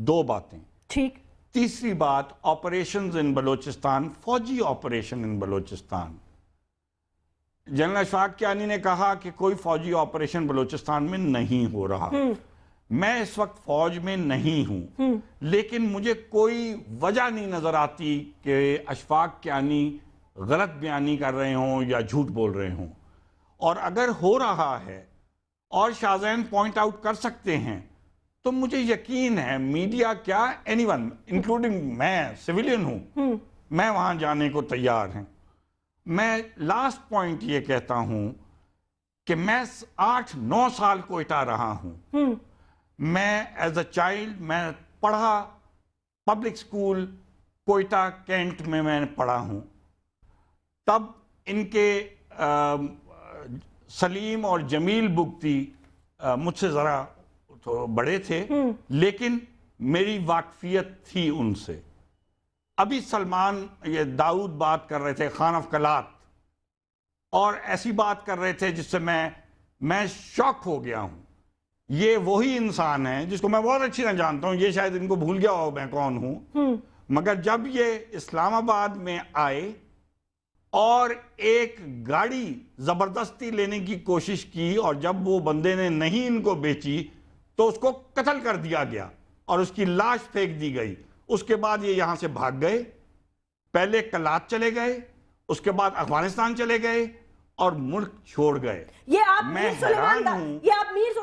دو باتیں. ٹھیک. تیسری بات آپریشنز ان بلوچستان, فوجی operation in Balochistan. General Ashfaq Kayani نے کہا کہ کوئی فوجی آپریشن بلوچستان میں نہیں ہو رہا. میں اس وقت فوج میں نہیں ہوں, لیکن مجھے کوئی وجہ نہیں نظر آتی کہ اشفاق کیانی غلط بیانی کر رہے ہوں یا جھوٹ بول رہے ہوں. اور اگر ہو رہا ہے اور شاہ زین پوائنٹ آؤٹ کر سکتے ہیں تو مجھے یقین ہے میڈیا کیا اینی ون انکلوڈنگ میں سویلین ہوں, میں وہاں جانے کو تیار ہیں. میں لاسٹ پوائنٹ یہ کہتا ہوں کہ میں 8-9 سال کوئٹہ رہا ہوں. میں ایز اے چائلڈ میں پڑھا پبلک سکول کوئٹہ کینٹ میں نے پڑھا ہوں. تب ان کے سلیم اور جمیل بگٹی مجھ سے ذرا تو بڑے تھے, لیکن میری واقفیت تھی ان سے. ابھی سلمان یہ داؤد بات کر رہے تھے, خان آف کلات, اور ایسی بات کر رہے تھے جس سے میں شاک ہو گیا ہوں. یہ وہی انسان ہے جس کو میں بہت اچھی طرح جانتا ہوں, یہ شاید ان کو بھول گیا ہو میں کون ہوں, مگر جب یہ اسلام آباد میں آئے اور ایک گاڑی زبردستی لینے کی کوشش کی اور جب وہ بندے نے نہیں ان کو بیچی تو اس کو قتل کر دیا گیا اور اس کی لاش پھینک دی گئی. اس کے بعد یہ یہاں سے بھاگ گئے, پہلے کلات چلے گئے, اس کے بعد افغانستان چلے گئے اور ملک چھوڑ گئے. یہ آپ میر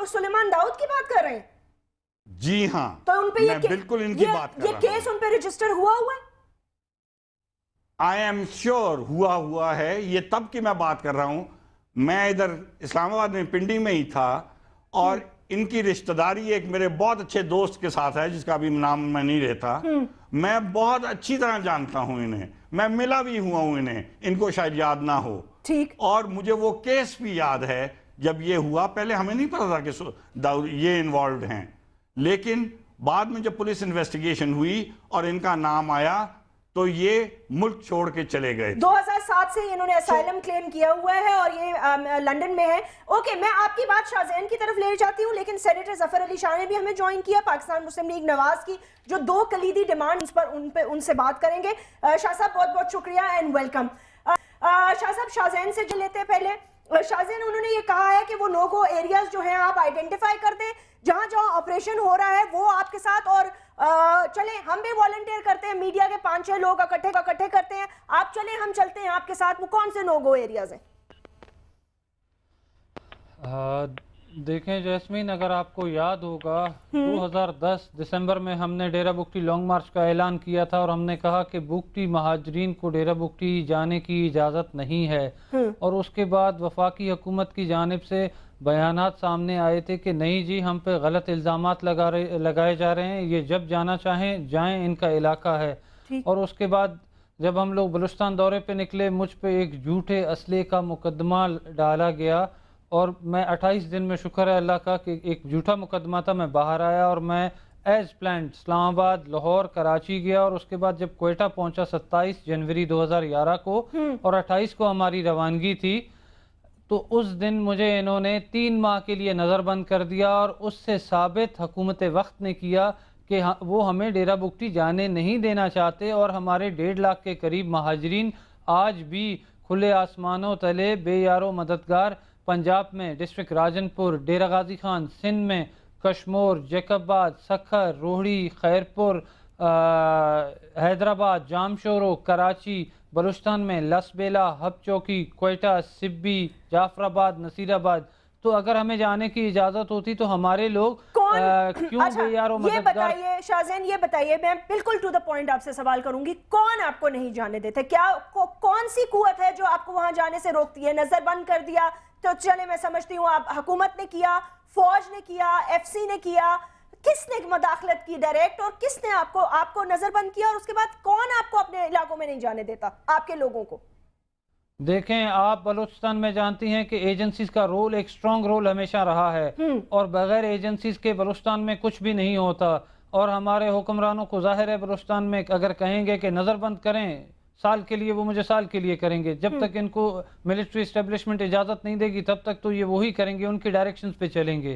سلیمان داؤد کی بات کر رہے ہیں؟ جی ہاں, تو ان پہ میں بالکل ان کی بات کر رہا ہوں. یہ کیس ان پہ رجسٹر ہوا ہے؟ آئی ایم شیور ہوا ہے. یہ تب کی میں بات کر رہا ہوں, میں ادھر اسلام آباد میں پنڈی میں ہی تھا, اور ان کی رشتہ داری ایک میرے بہت اچھے دوست کے ساتھ ہے جس کا بھی نام میں نہیں لیتا. میں بہت اچھی طرح جانتا ہوں انہیں, میں ملا بھی ہوا ہوں انہیں, ان کو شاید یاد نہ ہو. ٹھیک. اور مجھے وہ کیس بھی یاد ہے جب یہ ہوا. پہلے ہمیں نہیں پتا تھا کہ یہ انوالوڈ ہیں, لیکن بعد میں جب پولیس انویسٹیگیشن ہوئی اور ان کا نام آیا تو یہ ملک چھوڑ کے چلے گئے. 2007 سے انہوں نے اسائلم کلیم کیا ہوا ہے اور یہ لنڈن میں ہے. اوکے, میں آپ کی بات شاہ زین کی طرف لے جاتی ہوں, لیکن سینیٹر ظفر علی شاہ نے بھی ہمیں جوائن کیا, پاکستان مسلم لیگ نواز کی جو 2 کلیدی ڈیمانڈز پر ان سے بات کریں گے. شاہ صاحب بہت بہت شکریہ اینڈ ویلکم. شاہ صاحب شاہ زین سے لیتے ہیں پہلے. شاہ زین, انہوں نے یہ کہا ہے کہ وہ نو گو ایریاز جو ہیں آپ آئیڈینٹیفائی کر دیں, جہاں جہاں آپریشن ہو رہا ہے وہ آپ کے ساتھ, اور چلیں ہم بھی والنٹیئر کرتے ہیں, میڈیا کے 5-6 لوگ اکٹھے کرتے ہیں, آپ چلیں ہم چلتے ہیں آپ کے ساتھ. وہ کون سے نو گو ایریاز ہیں؟ دیکھیں جیسمین, اگر آپ کو یاد ہوگا 2010 دسمبر میں ہم نے ڈیرہ بگٹی لانگ مارچ کا اعلان کیا تھا اور ہم نے کہا کہ بگٹی مہاجرین کو ڈیرہ بگٹی جانے کی اجازت نہیں ہے, اور اس کے بعد وفاقی حکومت کی جانب سے بیانات سامنے آئے تھے کہ نہیں جی ہم پہ غلط الزامات لگائے جا رہے ہیں, یہ جب جانا چاہیں جائیں, ان کا علاقہ ہے. اور اس کے بعد جب ہم لوگ بلوچستان دورے پہ نکلے, مجھ پہ ایک جھوٹے اسلحے کا مقدمہ ڈالا گیا, اور میں 28 دن میں, شکر ہے اللہ کا کہ ایک جھوٹا مقدمہ تھا, میں باہر آیا اور میں ایز پلانڈ اسلام آباد, لاہور, کراچی گیا, اور اس کے بعد جب کوئٹہ پہنچا 27 جنوری 2011 کو اور 28 کو ہماری روانگی تھی, تو اس دن مجھے انہوں نے 3 ماہ کے لیے نظر بند کر دیا, اور اس سے ثابت حکومت وقت نے کیا کہ وہ ہمیں ڈیرہ بگٹی جانے نہیں دینا چاہتے, اور ہمارے 1.5 لاکھ کے قریب مہاجرین آج بھی کھلے آسمانوں تلے بے یارو مددگار پنجاب میں ڈسٹرکٹ راجن پور, ڈیرہ غازی خان, سندھ میں کشمور, جیکب آباد, سکھر, روہڑی, خیرپور, حیدرآباد, جامشورو, کراچی, بلوچستان میں لسبیلا, ہب چوکی, کوئٹہ, سبی, جعفر آباد, نصیر آباد. تو اگر ہمیں جانے کی اجازت ہوتی تو ہمارے لوگ کیوں بے یار و مددگار. یہ بتائیے شاہ زین, یہ بتائیے, میں بالکل ٹو دا پوائنٹ آپ سے سوال کروں گی, کون آپ کو نہیں جانے دیتے؟ کیا کون سی قوت ہے جو آپ کو وہاں جانے سے روکتی ہے؟ نظر بند کر دیا تو چلے میں سمجھتی ہوں آپ حکومت نے کیا, فوج نے کیا, ایف سی نے کیا, کس نے مداخلت کی ڈائریکٹ, اور کس نے آپ کو نظر بند کیا, اور اس کے بعد کون آپ کو اپنے علاقوں میں نہیں جانے دیتا آپ کے لوگوں کو؟ دیکھیں, آپ بلوچستان میں جانتی ہیں کہ ایجنسیز کا رول ایک سٹرونگ رول ہمیشہ رہا ہے, اور بغیر ایجنسیز کے بلوچستان میں کچھ بھی نہیں ہوتا. اور ہمارے حکمرانوں کو ظاہر ہے بلوچستان میں اگر کہیں گے کہ نظر بند کریں سال کے لیے, وہ مجھے سال کے لیے کریں گے. جب تک ان کو ملٹری اسٹیبلشمنٹ اجازت نہیں دے گی تب تک تو یہ وہی کریں گے, ان کے ڈائریکشنز پہ چلیں گے.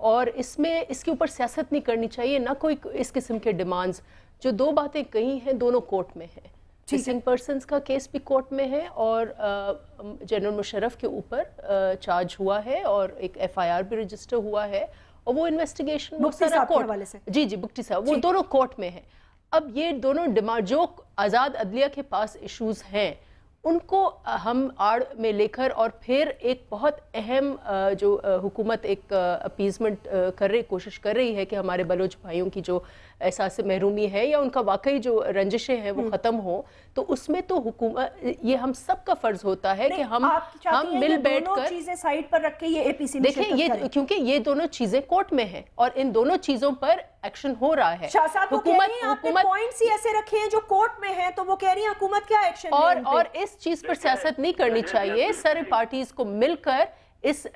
اور اس میں اس کے اوپر سیاست نہیں کرنی چاہیے، نہ کوئی اس قسم کے ڈیمانڈز. جو دو باتیں کہی ہیں دونوں کورٹ میں ہیں. مسنگ پرسنز کا کیس بھی کورٹ میں ہے اور جنرل مشرف کے اوپر چارج ہوا ہے اور ایک ایف آئی آر بھی رجسٹر ہوا ہے اور وہ انویسٹیگیشن وہ سارا کورٹ. جی بگٹی صاحب وہ دونوں کورٹ میں ہیں. اب یہ دونوں ڈیمانڈ جو آزاد عدلیہ کے پاس ایشوز ہیں ان کو ہم آڑ میں لے کر اور پھر ایک بہت اہم جو حکومت ایک اپیزمنٹ کوشش کر رہی ہے کہ ہمارے بلوچ بھائیوں کی جو احساس محرومی ہے یا ان کا واقعی جو رنجشیں ہیں وہ ختم ہوں، تو اس میں تو حکومت یہ ہم سب کا فرض ہوتا ہے کہ ہم مل بیٹھ کر چیزیں سائیڈ پر رکھ کے یہ اے پی سی دیکھیں یہ کیونکہ یہ دونوں چیزیں کورٹ میں ہیں اور ان دونوں چیزوں پر ایکشن ہو رہا ہے. شاہ صاحب حکومت پوائنٹس ہی ایسے رکے ہیں جو کورٹ میں ہیں تو وہ کہہ رہی ہیں حکومت کیا ایکشن اور اس چیز پر سیاست نہیں کرنی چاہیے. سارے پارٹیز کو مل کر اس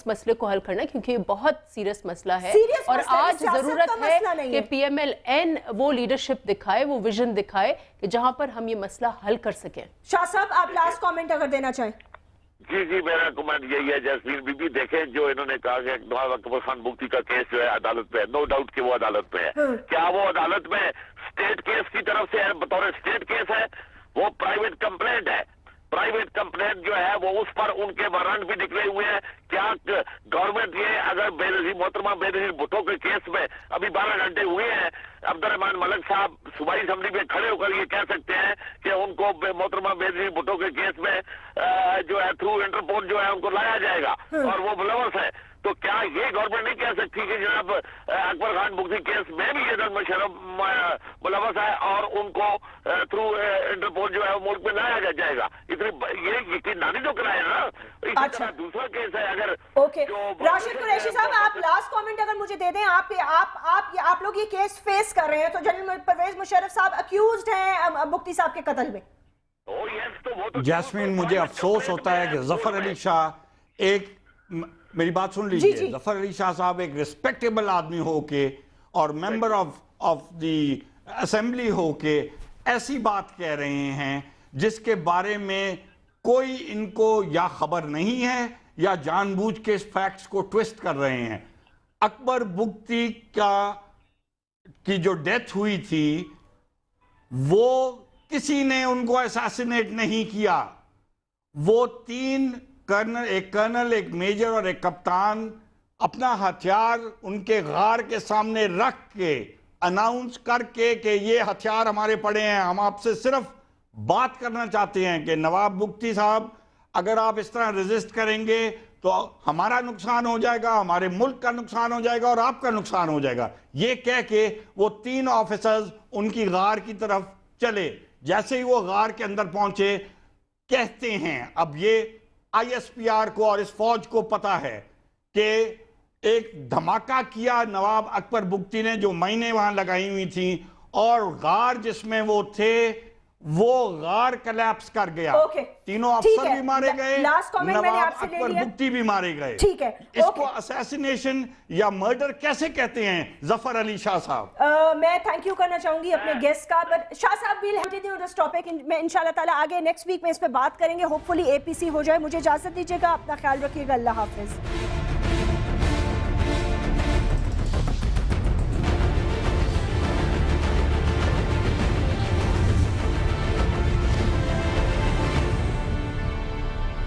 مسئلے کو حل کرنا ہے کیونکہ یہ بہت سیریس مسئلہ ہے اور آج ضرورت ہے کہ پی ایم ایل این وہ لیڈرشپ دکھائے، وہ ویژن دکھائے کہ جہاں پر ہم یہ مسئلہ حل کر سکیں. شاہ صاحب آپ لاسٹ کامنٹ اگر دینا چاہیں. جی میرا کمنٹ یہی ہے جیسمین بی بی دیکھیں جو انہوں نے کہا کہ نواب اکبر خان بگٹی کا کیس جو ہے عدالت پہ ہے، نو ڈاؤٹ کہ وہ عدالت پہ ہے. کیا وہ عدالت میں اسٹیٹ کیس کی طرف سے بطور اسٹیٹ کیس ہے؟ وہ پرائیویٹ کمپلینٹ ہے. پرائیویٹ کمپلینٹ جو ہے وہ اس پر ان کے وارنٹ بھی نکلے ہوئے ہیں. کیا گورنمنٹ یہ اگر بے نظیر محترمہ بے نظیر بھٹو کے کیس میں ابھی 12 گھنٹے ہوئے ہیں، عبد الرحمان ملک صاحب صوبائی اسمبلی میں کھڑے ہو کر یہ کہہ سکتے ہیں کہ ان کو محترمہ بے نظیر بھٹو کے کیس میں جو ہے تھرو انٹرپول جو ہے ان کو لایا جائے گا اور وہ ملوث ہے، تو کیا یہ گورنمنٹ نہیں کہہ سکتی کہ جناب اکبر خان بگٹی کیس میں بھی یہ مشرف ملوث ہے اور ان کو تھرو انٹرپول جو ہے ملک میں لایا جائے گا؟ اتنی یہ یقین نانی تو کرائے نا. اسی طرح دوسرا کیس ہے اگر راشد قریشی صاحب آپ لاسٹ کامنٹ اگر مجھے دے دیں. آپ لوگ یہ کیس فیس کر رہے ہیں تو جنرل پرویز مشرف صاحب اکیوزڈ ہیں بگٹی صاحب کے قتل میں. جاسمین مجھے افسوس ہوتا ہے کہ ظفر علی شاہ ایک میری بات سن لیجئے، ظفر علی شاہ صاحب ایک ریسپیکٹیبل آدمی ہو کے اور ممبر آف دی اسمبلی ہو کے ایسی بات کہہ رہے ہیں جس کے بارے میں کوئی ان کو یا خبر نہیں ہے یا جان بوجھ کے اس فیکٹس کو ٹویسٹ کر رہے ہیں. اکبر بگٹی کی جو ڈیتھ ہوئی تھی وہ کسی نے ان کو اساسینیٹ نہیں کیا. وہ تین ایک کرنل، ایک میجر اور ایک کپتان اپنا ہتھیار ان کے غار کے سامنے رکھ کے اناؤنس کر کے کہ یہ ہتھیار ہمارے پڑے ہیں، ہم آپ سے صرف بات کرنا چاہتے ہیں کہ نواب بگٹی صاحب اگر آپ اس طرح ریزسٹ کریں گے تو ہمارا نقصان ہو جائے گا، ہمارے ملک کا نقصان ہو جائے گا اور آپ کا نقصان ہو جائے گا. یہ کہہ کے وہ تین آفیسرز ان کی غار کی طرف چلے. جیسے ہی وہ غار کے اندر پہنچے کہتے ہیں، اب یہ آئی ایس پی آر کو اور اس فوج کو پتا ہے کہ ایک دھماکہ کیا نواب اکبر بگٹی نے جو مہینے وہاں لگائی ہوئی تھیں اور غار جس میں وہ تھے وہ غار کلیپس کر گیا. تینوں افسر بھی مارے گئے، نواب اکبر بگٹی بھی مارے گئے. اس کو اسیسینیشن یا مرڈر کیسے کہتے ہیں ظفر علی شاہ صاحب؟ میں تھینک یو کرنا چاہوں گی اپنے گیسٹ کا. شاہ صاحب ویل کنٹینیو دس ٹاپک میں انشاءاللہ تعالیٰ آگے نیکسٹ ویک میں اس پہ بات کریں گے. ہوپ فلی اے پی سی ہو جائے. مجھے اجازت دیجیے گا، اپنا خیال رکھیے گا. اللہ حافظ.